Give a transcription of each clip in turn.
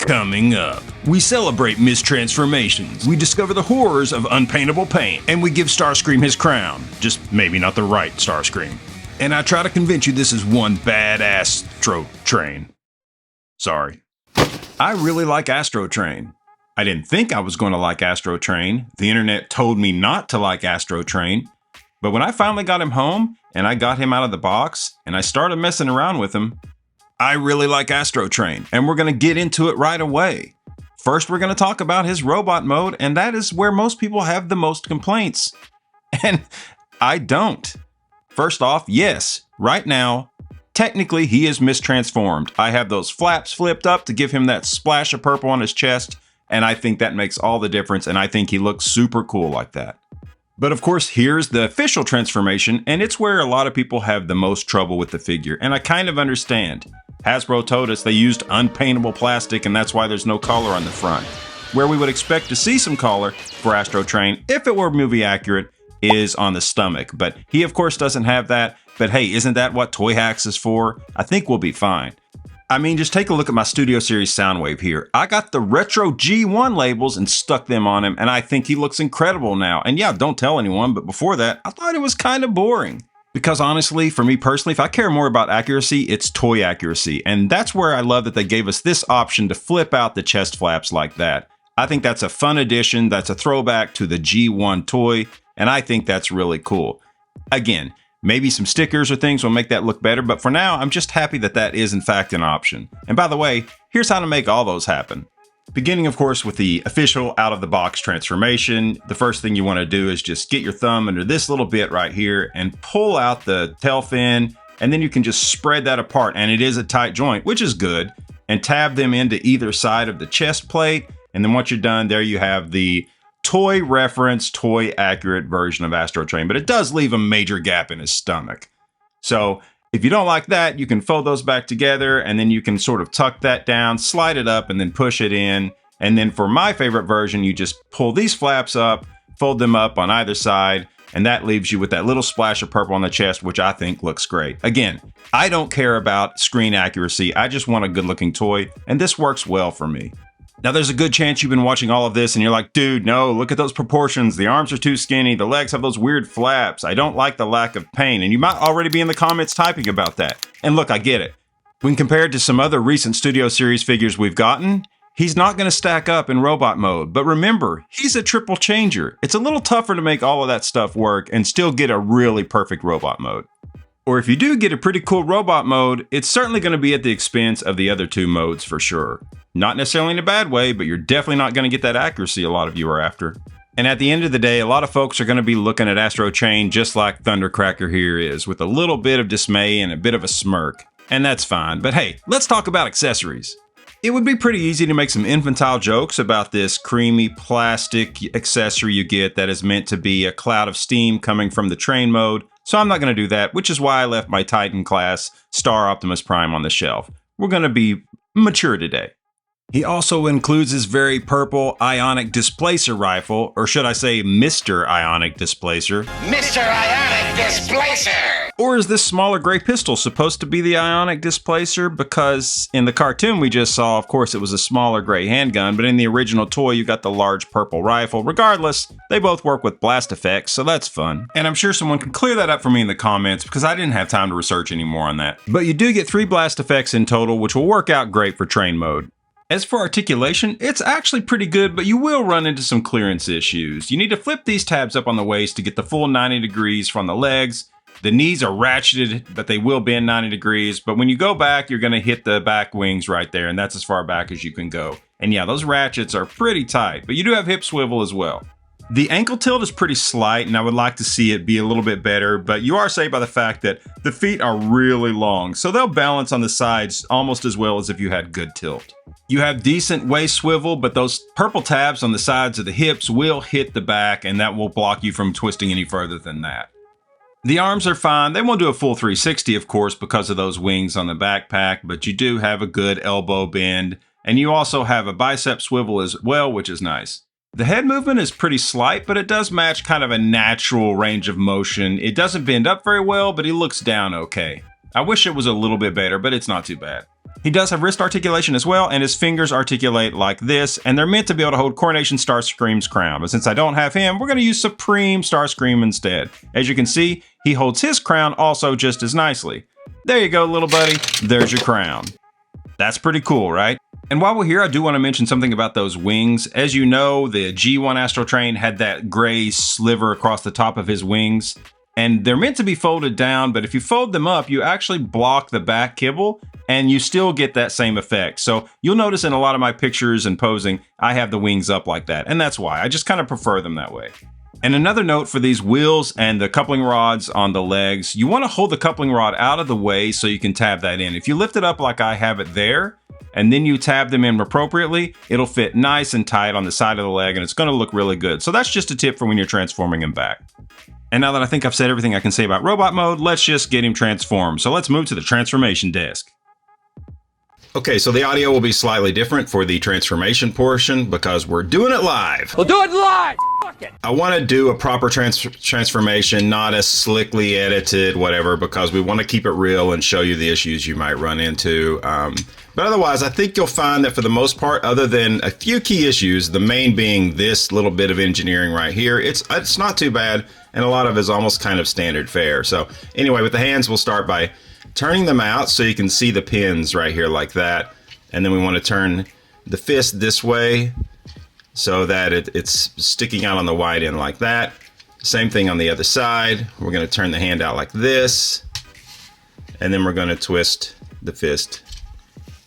Coming up, we celebrate mistransformations, we discover the horrors of unpaintable paint, and we give Starscream his crown. Just maybe not the right Starscream. And I try to convince you this is one bad Astrotrain. Sorry. I really like Astrotrain. I didn't think I was going to like Astrotrain. The internet told me not to like Astrotrain. But when I finally got him home, and I got him out of the box, and I started messing around with him, I really like Astrotrain, and we're going to get into it right away. First, we're going to talk about his robot mode, and that is where most people have the most complaints. And I don't. First off, yes, right now, technically he is mistransformed. I have those flaps flipped up to give him that splash of purple on his chest, and I think that makes all the difference, and I think he looks super cool like that. But of course, here's the official transformation, and it's where a lot of people have the most trouble with the figure, and I kind of understand. Hasbro told us they used unpaintable plastic, and that's why there's no collar on the front. Where we would expect to see some collar for Astrotrain, if it were movie accurate, is on the stomach. But he, of course, doesn't have that. But hey, isn't that what Toy Hacks is for? I think we'll be fine. I mean, just take a look at my Studio Series Soundwave here. I got the Retro G1 labels and stuck them on him, and I think he looks incredible now. And yeah, don't tell anyone, but before that, I thought it was kind of boring. Because honestly, for me personally, if I care more about accuracy, it's toy accuracy. And that's where I love that they gave us this option to flip out the chest flaps like that. I think that's a fun addition. That's a throwback to the G1 toy. And I think that's really cool. Again, maybe some stickers or things will make that look better. But for now, I'm just happy that that is in fact an option. And by the way, here's how to make all those happen. Beginning, of course, with the official out-of-the-box transformation, the first thing you want to do is just get your thumb under this little bit right here and pull out the tail fin, and then you can just spread that apart, and it is a tight joint, which is good, and tab them into either side of the chest plate, and then once you're done, there you have the toy reference, toy accurate version of Astrotrain, but it does leave a major gap in his stomach. So if you don't like that, you can fold those back together, and then you can sort of tuck that down, slide it up, and then push it in. And then for my favorite version, you just pull these flaps up, fold them up on either side, and that leaves you with that little splash of purple on the chest, which I think looks great. Again, I don't care about screen accuracy. I just want a good-looking toy, and this works well for me. Now, there's a good chance you've been watching all of this and you're like, dude, no, look at those proportions. The arms are too skinny. The legs have those weird flaps. I don't like the lack of paint. And you might already be in the comments typing about that. And look, I get it. When compared to some other recent Studio Series figures we've gotten, he's not going to stack up in robot mode. But remember, he's a triple changer. It's a little tougher to make all of that stuff work and still get a really perfect robot mode. Or if you do get a pretty cool robot mode, it's certainly going to be at the expense of the other two modes for sure. Not necessarily in a bad way, but you're definitely not going to get that accuracy a lot of you are after. And at the end of the day, a lot of folks are going to be looking at Astrotrain just like Thundercracker here is, with a little bit of dismay and a bit of a smirk. And that's fine, but hey, let's talk about accessories. It would be pretty easy to make some infantile jokes about this creamy plastic accessory you get that is meant to be a cloud of steam coming from the train mode. So I'm not going to do that, which is why I left my Titan class Star Optimus Prime on the shelf. We're going to be mature today. He also includes his very purple Ionic Displacer rifle, or should I say Mr. Ionic Displacer. Mr. Ionic Displacer! Or is this smaller gray pistol supposed to be the Ionic Displacer? Because in the cartoon we just saw, of course, it was a smaller gray handgun, but in the original toy you got the large purple rifle. Regardless, they both work with blast effects, so that's fun. And I'm sure someone can clear that up for me in the comments because I didn't have time to research any more on that. But you do get 3 blast effects in total, which will work out great for train mode. As for articulation, it's actually pretty good, but you will run into some clearance issues. You need to flip these tabs up on the waist to get the full 90 degrees from the legs. The knees are ratcheted, but they will bend 90 degrees. But when you go back, you're going to hit the back wings right there, and that's as far back as you can go. And yeah, those ratchets are pretty tight, but you do have hip swivel as well. The ankle tilt is pretty slight, and I would like to see it be a little bit better, but you are saved by the fact that the feet are really long, so they'll balance on the sides almost as well as if you had good tilt. You have decent waist swivel, but those purple tabs on the sides of the hips will hit the back, and that will block you from twisting any further than that. The arms are fine. They won't do a full 360, of course, because of those wings on the backpack, but you do have a good elbow bend, and you also have a bicep swivel as well, which is nice. The head movement is pretty slight, but it does match kind of a natural range of motion. It doesn't bend up very well, but he looks down okay. I wish it was a little bit better, but it's not too bad. He does have wrist articulation as well, and his fingers articulate like this, and they're meant to be able to hold Coronation Starscream's crown. But since I don't have him, we're going to use Supreme Starscream instead. As you can see, he holds his crown also just as nicely. There you go, little buddy. There's your crown. That's pretty cool, right? And while we're here, I do want to mention something about those wings. As you know, the G1 Astrotrain had that gray sliver across the top of his wings, and they're meant to be folded down, but if you fold them up, you actually block the back kibble, and you still get that same effect. So you'll notice in a lot of my pictures and posing, I have the wings up like that, and that's why. I just kind of prefer them that way. And another note for these wheels and the coupling rods on the legs, you want to hold the coupling rod out of the way so you can tab that in. If you lift it up like I have it there, and then you tab them in appropriately, it'll fit nice and tight on the side of the leg, and it's going to look really good. So that's just a tip for when you're transforming him back. And now that I think I've said everything I can say about robot mode, let's just get him transformed. So let's move to the transformation desk. Okay, so the audio will be slightly different for the transformation portion because we're doing it live. We'll do it live! Fuck it! I want to do a proper transformation, not a slickly edited whatever, because we want to keep it real and show you the issues you might run into. But otherwise, I think you'll find that for the most part, other than a few key issues, the main being this little bit of engineering right here, it's not too bad, and a lot of it is almost kind of standard fare. So anyway, with the hands, we'll start by turning them out so you can see the pins right here like that. And then we want to turn the fist this way so that it's sticking out on the wide end like that. Same thing on the other side. We're going to turn the hand out like this. And then we're going to twist the fist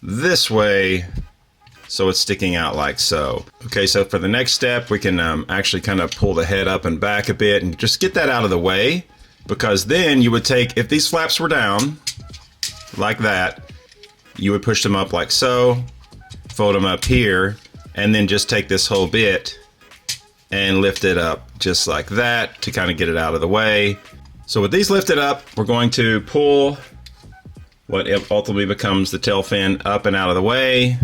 this way so it's sticking out like so. Okay, so for the next step, we can actually kind of pull the head up and back a bit and just get that out of the way, because then you would take, if these flaps were down like that, you would push them up like so, fold them up here, and then just take this whole bit and lift it up just like that to kind of get it out of the way. So with these lifted up, we're going to pull what ultimately becomes the tail fin up and out of the way,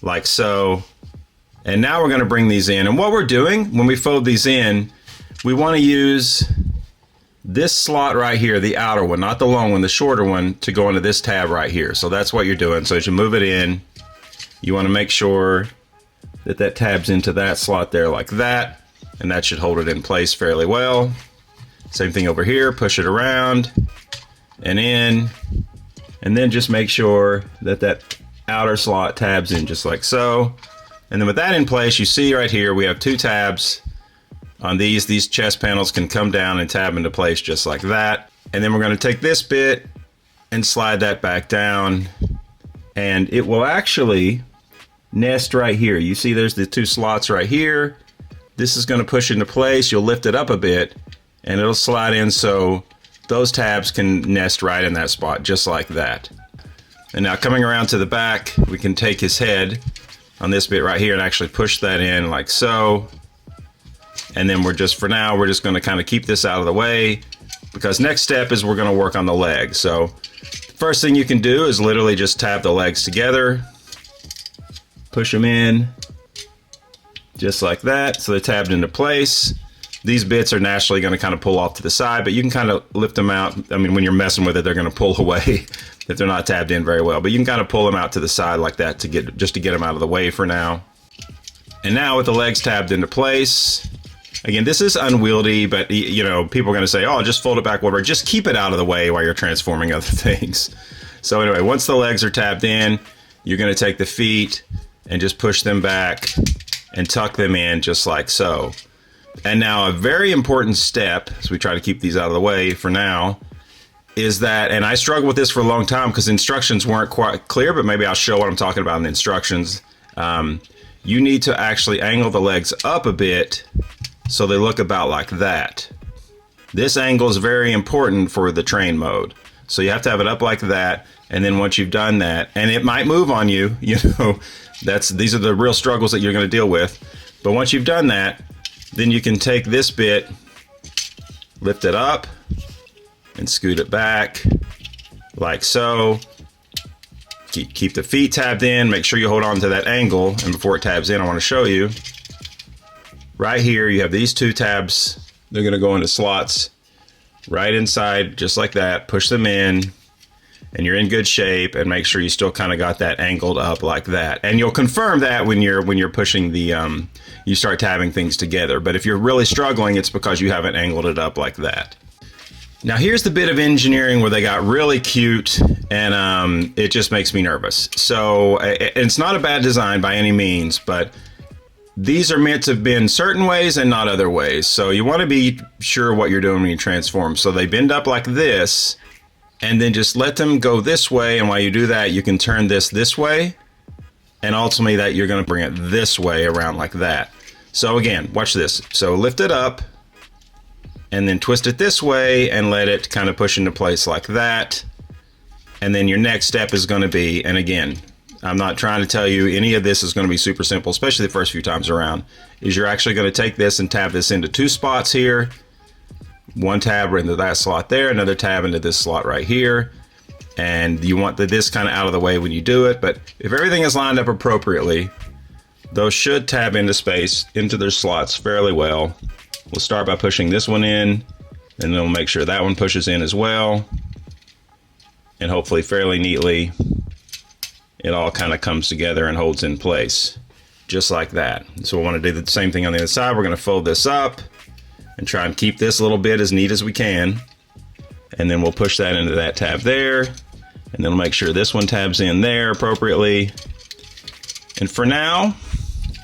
like so. And now we're going to bring these in. And what we're doing when we fold these in, we want to use this slot right here, the outer one, not the long one, the shorter one, to go into this tab right here. So that's what you're doing. So as you move it in, you want to make sure that that tabs into that slot there like that, and that should hold it in place fairly well. Same thing over here, push it around and in, and then just make sure that that outer slot tabs in just like so. And then with that in place, you see right here we have two tabs on these chest panels can come down and tab into place just like that. And then we're going to take this bit and slide that back down, and it will actually nest right here. You see there's the two slots right here. This is going to push into place. You'll lift it up a bit and it'll slide in so those tabs can nest right in that spot just like that. And now coming around to the back, we can take his head on this bit right here and actually push that in like so. And then for now, we're just going to kind of keep this out of the way, because next step is we're going to work on the legs. So first thing you can do is literally just tab the legs together, push them in just like that so they're tabbed into place. These bits are naturally going to kind of pull off to the side, but you can kind of lift them out. I mean, when you're messing with it, they're going to pull away if they're not tabbed in very well, but you can kind of pull them out to the side like that to get them out of the way for now. And now with the legs tabbed into place, again, this is unwieldy, but you know, people are going to say, oh, just fold it back, whatever. Just keep it out of the way while you're transforming other things. So anyway, once the legs are tabbed in, you're going to take the feet and just push them back and tuck them in just like so. And now a very important step, as we try to keep these out of the way for now, is that, and I struggled with this for a long time because instructions weren't quite clear, but maybe I'll show what I'm talking about in the instructions. You need to actually angle the legs up a bit so they look about like that. This angle is very important for the train mode. So you have to have it up like that, and then once you've done that, and it might move on you, you know, these are the real struggles that you're going to deal with. But once you've done that, then you can take this bit, lift it up, and scoot it back like so. Keep the feet tabbed in, make sure you hold on to that angle, and before it tabs in, I want to show you. Right here, you have these two tabs. They're going to go into slots right inside, just like that. Push them in, and you're in good shape, and make sure you still kind of got that angled up like that. And you'll confirm that when you're pushing the you start tabbing things together. But if you're really struggling, it's because you haven't angled it up like that. Now here's the bit of engineering where they got really cute, and it just makes me nervous. So it's not a bad design by any means, but these are meant to have been certain ways and not other ways. So you want to be sure what you're doing when you transform. So they bend up like this, and then just let them go this way. And while you do that, you can turn this way. And ultimately that you're going to bring it this way around like that. So again, watch this. So lift it up and then twist it this way and let it kind of push into place like that. And then your next step is going to be, and again, I'm not trying to tell you any of this is going to be super simple, especially the first few times around, is you're actually going to take this and tab this into 2 spots here. One tab into that slot there, another tab into this slot right here. And you want this kind of out of the way when you do it. But if everything is lined up appropriately, those should tab into space, into their slots fairly well. We'll start by pushing this one in, and then we'll make sure that one pushes in as well. And hopefully fairly neatly, it all kind of comes together and holds in place, just like that. So we want to do the same thing on the other side. We're going to fold this up and try and keep this little bit as neat as we can. And then we'll push that into that tab there. And then we'll make sure this one tabs in there appropriately. And for now,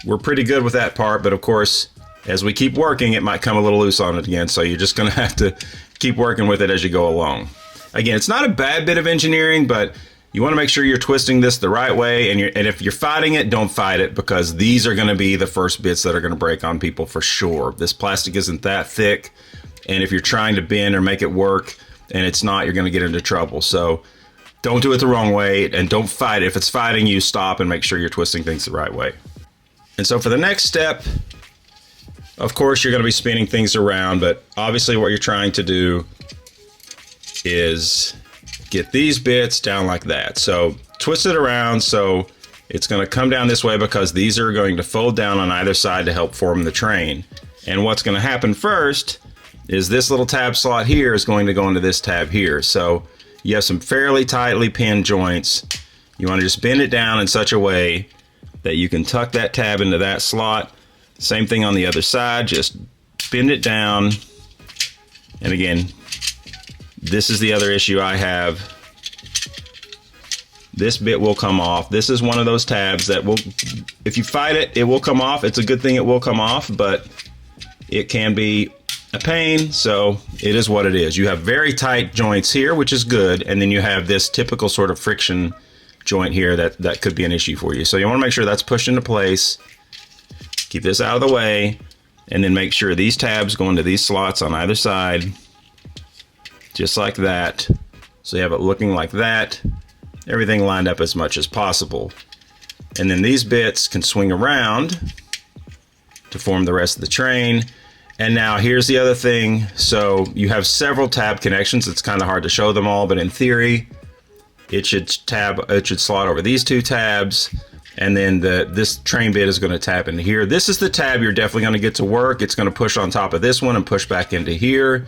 we're pretty good with that part. But of course, as we keep working, it might come a little loose on it again. So you're just going to have to keep working with it as you go along. Again, it's not a bad bit of engineering, but you want to make sure you're twisting this the right way. And if you're fighting it, don't fight it, because these are going to be the first bits that are going to break on people for sure. This plastic isn't that thick. And if you're trying to bend or make it work and it's not, you're going to get into trouble. So don't do it the wrong way, and don't fight it. If it's fighting you, stop and make sure you're twisting things the right way. And so for the next step, of course, you're going to be spinning things around, but obviously what you're trying to do is get these bits down like that. So twist it around so it's going to come down this way, because these are going to fold down on either side to help form the train. And what's going to happen first is this little tab slot here is going to go into this tab here. So you have some fairly tightly pinned joints. You want to just bend it down in such a way that you can tuck that tab into that slot. Same thing on the other side, just bend it down. And again, this is the other issue I have. This bit will come off. This is one of those tabs that will, if you fight it, it will come off. It's a good thing it will come off, but it can be a pain, so it is what it is. You have very tight joints here, which is good, and then you have this typical sort of friction joint here that could be an issue for you. So you want to make sure that's pushed into place. Keep this out of the way, and then make sure these tabs go into these slots on either side, just like that. So you have it looking like that. Everything lined up as much as possible. And then these bits can swing around to form the rest of the train. And now here's the other thing. So you have several tab connections. It's kind of hard to show them all, but in theory, it should slot over these 2 tabs. And then this train bit is going to tap into here. This is the tab you're definitely going to get to work. It's going to push on top of this one and push back into here.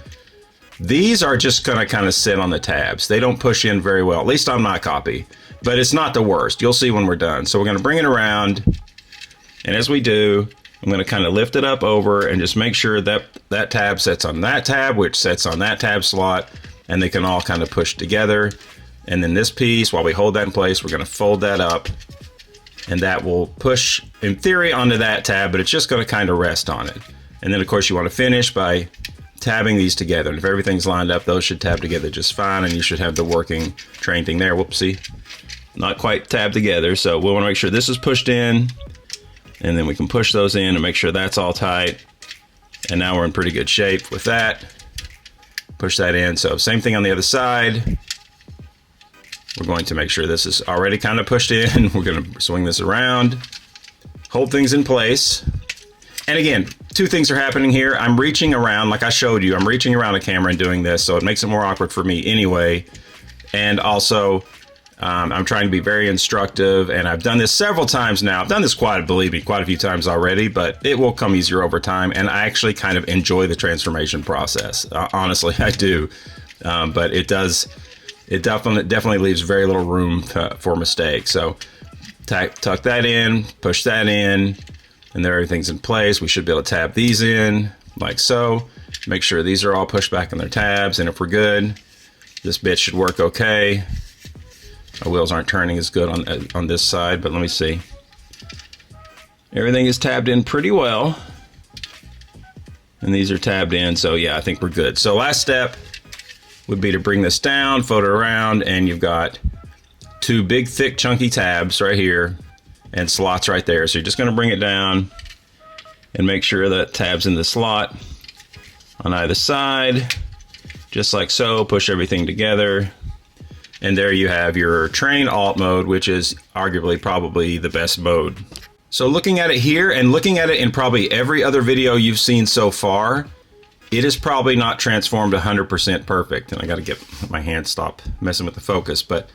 These are just going to kind of sit on the tabs. They don't push in very well, at least on my copy. But it's not the worst. You'll see when we're done. So we're going to bring it around. And as we do, I'm going to kind of lift it up over and just make sure that that tab sets on that tab, which sets on that tab slot, and they can all kind of push together. And then this piece, while we hold that in place, we're going to fold that up, and that will push, in theory, onto that tab, but it's just going to kind of rest on it. And then, of course, you want to finish by tabbing these together. And if everything's lined up, those should tab together just fine, and you should have the working train thing there. Whoopsie. Not quite tabbed together, so we'll want to make sure this is pushed in, and then we can push those in and make sure that's all tight. And now we're in pretty good shape with that. Push that in. So same thing on the other side. We're going to make sure this is already kind of pushed in. We're going to swing this around, hold things in place. And again, 2 things are happening here. I'm reaching around, like I showed you, I'm reaching around the camera and doing this, so it makes it more awkward for me anyway. And also, I'm trying to be very instructive, and I've done this several times now. I've done this believe me, quite a few times already, but it will come easier over time, and I actually kind of enjoy the transformation process. Honestly, I do. But it does it definitely leaves very little room for mistakes. So tuck that in, push that in, and there everything's in place. We should be able to tab these in like so. Make sure these are all pushed back in their tabs, and if we're good, this bit should work okay. Our wheels aren't turning as good on this side, but let me see. Everything is tabbed in pretty well. And these are tabbed in, so yeah, I think we're good. So last step would be to bring this down, fold it around, and you've got two big, thick, chunky tabs right here and slots right there. So you're just gonna bring it down and make sure that tab's in the slot on either side, just like so. Push everything together. And there you have your train alt mode, which is arguably probably the best mode. So looking at it here and looking at it in probably every other video you've seen so far, it is probably not transformed 100% perfect. And I gotta get my hand stop messing with the focus, but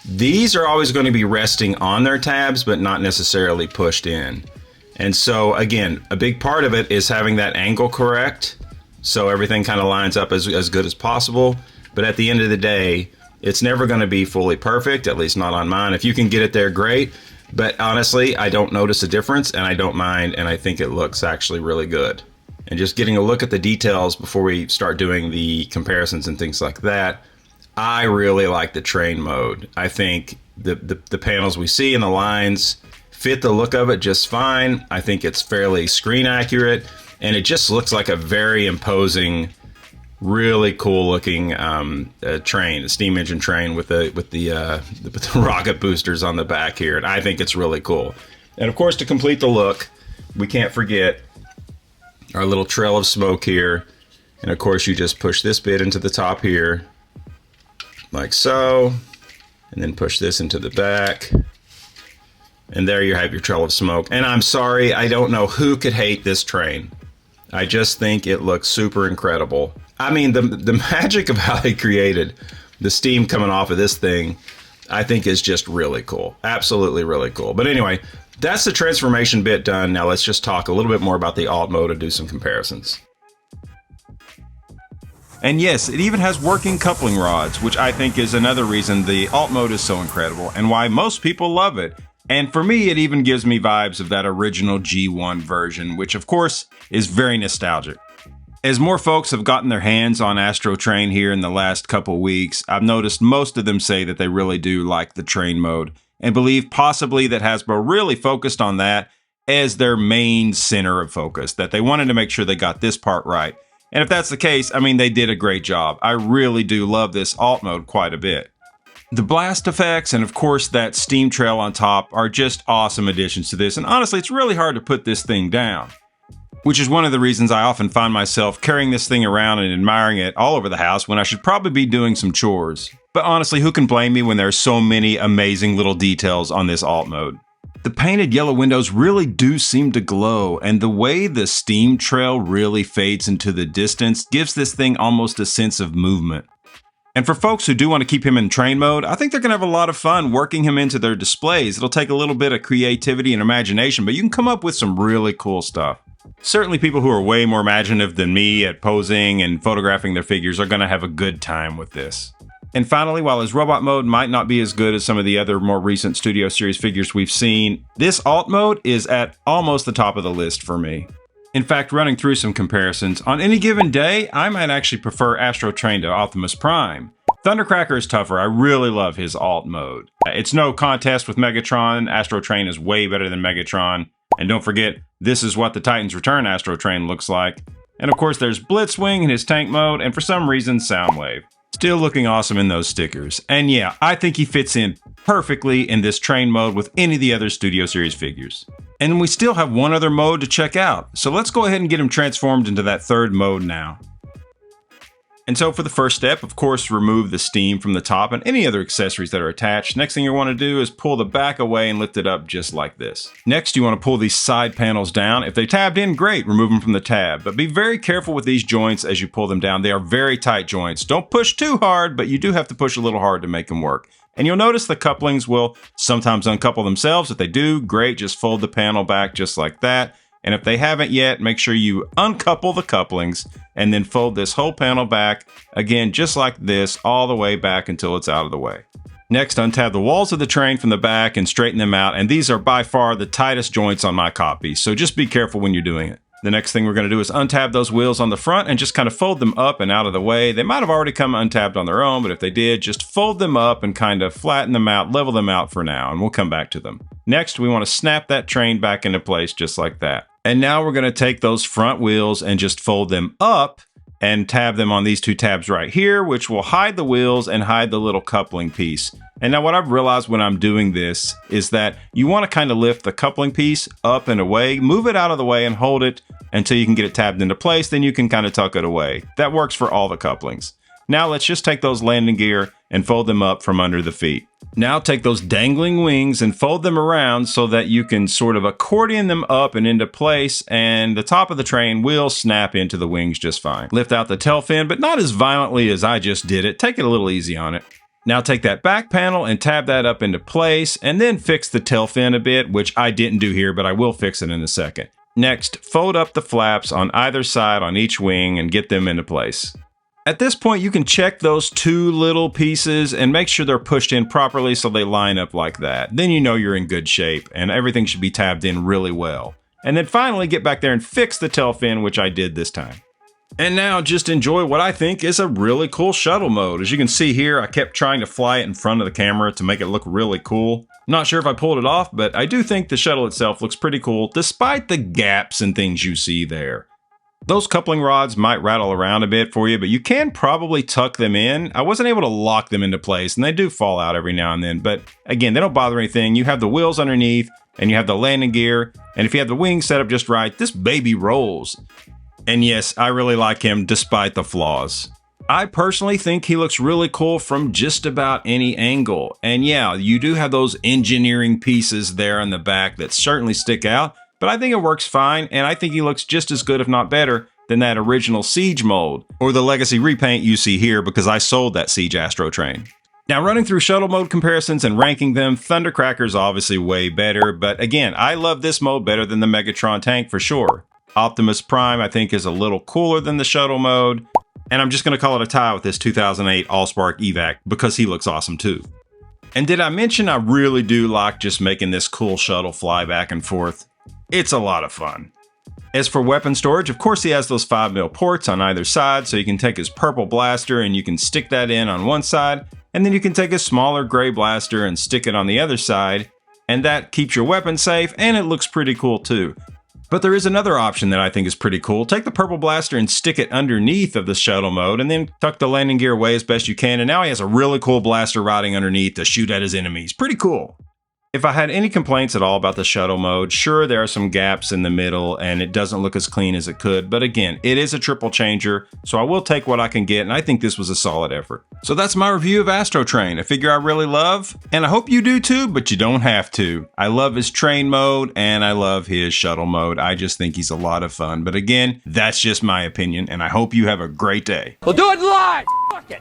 these are always going to be resting on their tabs, but not necessarily pushed in. And so again, a big part of it is having that angle correct, so everything kind of lines up as good as possible. But at the end of the day, it's never going to be fully perfect, at least not on mine. If you can get it there, great. But honestly, I don't notice a difference, and I don't mind, and I think it looks actually really good. And just getting a look at the details before we start doing the comparisons and things like that, I really like the train mode. I think the panels we see and the lines fit the look of it just fine. I think it's fairly screen accurate, and it just looks like a very imposing, really cool looking train, a steam engine train with the rocket boosters on the back here. And I think it's really cool. And of course, to complete the look, we can't forget our little trail of smoke here. And of course, you just push this bit into the top here, like so, and then push this into the back. And there you have your trail of smoke. And I'm sorry, I don't know who could hate this train. I just think it looks super incredible. I mean, the magic of how they created the steam coming off of this thing, I think is just really cool. Absolutely really cool. But anyway, that's the transformation bit done. Now let's just talk a little bit more about the alt mode and do some comparisons. And yes, it even has working coupling rods, which I think is another reason the alt mode is so incredible and why most people love it. And for me, it even gives me vibes of that original G1 version, which of course is very nostalgic. As more folks have gotten their hands on Astrotrain here in the last couple weeks, I've noticed most of them say that they really do like the train mode and believe possibly that Hasbro really focused on that as their main center of focus, that they wanted to make sure they got this part right. And if that's the case, I mean, they did a great job. I really do love this alt mode quite a bit. The blast effects and of course that steam trail on top are just awesome additions to this, and honestly, it's really hard to put this thing down. Which is one of the reasons I often find myself carrying this thing around and admiring it all over the house when I should probably be doing some chores. But honestly, who can blame me when there are so many amazing little details on this alt mode? The painted yellow windows really do seem to glow, and the way the steam trail really fades into the distance gives this thing almost a sense of movement. And for folks who do want to keep him in train mode, I think they're going to have a lot of fun working him into their displays. It'll take a little bit of creativity and imagination, but you can come up with some really cool stuff. Certainly people who are way more imaginative than me at posing and photographing their figures are going to have a good time with this. And finally, while his robot mode might not be as good as some of the other more recent Studio Series figures we've seen, this alt mode is at almost the top of the list for me. In fact, running through some comparisons, on any given day, I might actually prefer Astrotrain to Optimus Prime. Thundercracker is tougher. I really love his alt mode. It's no contest with Megatron. Astrotrain is way better than Megatron. And don't forget, this is what the Titans Return Astrotrain looks like. And of course, there's Blitzwing in his tank mode, and for some reason, Soundwave. Still looking awesome in those stickers. And yeah, I think he fits in perfectly in this train mode with any of the other Studio Series figures. And we still have one other mode to check out, so let's go ahead and get him transformed into that third mode now. And so for the first step, of course, remove the steam from the top and any other accessories that are attached. Next thing you want to do is pull the back away and lift it up just like this. Next, you want to pull these side panels down. If they tabbed in, great, remove them from the tab. But be very careful with these joints as you pull them down. They are very tight joints. Don't push too hard, but you do have to push a little hard to make them work. And you'll notice the couplings will sometimes uncouple themselves. If they do, great, just fold the panel back just like that. And if they haven't yet, make sure you uncouple the couplings and then fold this whole panel back, again, just like this, all the way back until it's out of the way. Next, untab the walls of the train from the back and straighten them out, and these are by far the tightest joints on my copy, so just be careful when you're doing it. The next thing we're going to do is untab those wheels on the front and just kind of fold them up and out of the way. They might have already come untabbed on their own, but if they did, just fold them up and kind of flatten them out, level them out for now, and we'll come back to them. Next, we want to snap that train back into place just like that. And now we're going to take those front wheels and just fold them up and tab them on these two tabs right here, which will hide the wheels and hide the little coupling piece. And now what I've realized when I'm doing this is that you want to kind of lift the coupling piece up and away, move it out of the way and hold it until you can get it tabbed into place, then you can kind of tuck it away. That works for all the couplings. Now let's just take those landing gear and fold them up from under the feet. Now take those dangling wings and fold them around so that you can sort of accordion them up and into place, and the top of the train will snap into the wings just fine. Lift out the tail fin, but not as violently as I just did it. Take it a little easy on it. Now take that back panel and tab that up into place, and then fix the tail fin a bit, which I didn't do here, but I will fix it in a second. Next, fold up the flaps on either side on each wing and get them into place. At this point, you can check those two little pieces and make sure they're pushed in properly so they line up like that. Then you know you're in good shape and everything should be tabbed in really well. And then finally get back there and fix the tail fin, which I did this time. And now just enjoy what I think is a really cool shuttle mode. As you can see here, I kept trying to fly it in front of the camera to make it look really cool. Not sure if I pulled it off, but I do think the shuttle itself looks pretty cool despite the gaps and things you see there. Those coupling rods might rattle around a bit for you, but you can probably tuck them in. I wasn't able to lock them into place, and they do fall out every now and then, but again, they don't bother anything. You have the wheels underneath, and you have the landing gear, and if you have the wings set up just right, this baby rolls. And yes, I really like him despite the flaws. I personally think he looks really cool from just about any angle. And yeah, you do have those engineering pieces there in the back that certainly stick out, but I think it works fine, and I think he looks just as good, if not better, than that original Siege mold, or the Legacy repaint you see here because I sold that Siege Astrotrain. Now, running through shuttle mode comparisons and ranking them, Thundercracker's obviously way better, but again, I love this mode better than the Megatron tank for sure. Optimus Prime, I think, is a little cooler than the shuttle mode, and I'm just going to call it a tie with this 2008 Allspark Evac because he looks awesome too. And did I mention I really do like just making this cool shuttle fly back and forth? It's a lot of fun. As for weapon storage, of course he has those 5mm ports on either side, so you can take his purple blaster and you can stick that in on one side, and then you can take a smaller gray blaster and stick it on the other side, and that keeps your weapon safe, and it looks pretty cool too. But there is another option that I think is pretty cool. Take the purple blaster and stick it underneath of the shuttle mode, and then tuck the landing gear away as best you can, and now he has a really cool blaster riding underneath to shoot at his enemies. Pretty cool. If I had any complaints at all about the shuttle mode, sure, there are some gaps in the middle and it doesn't look as clean as it could, but again, it is a triple changer, so I will take what I can get, and I think this was a solid effort. So that's my review of Astrotrain, a figure I really love, and I hope you do too, but you don't have to. I love his train mode, and I love his shuttle mode. I just think he's a lot of fun, but again, that's just my opinion, and I hope you have a great day. We'll do it live! Fuck it!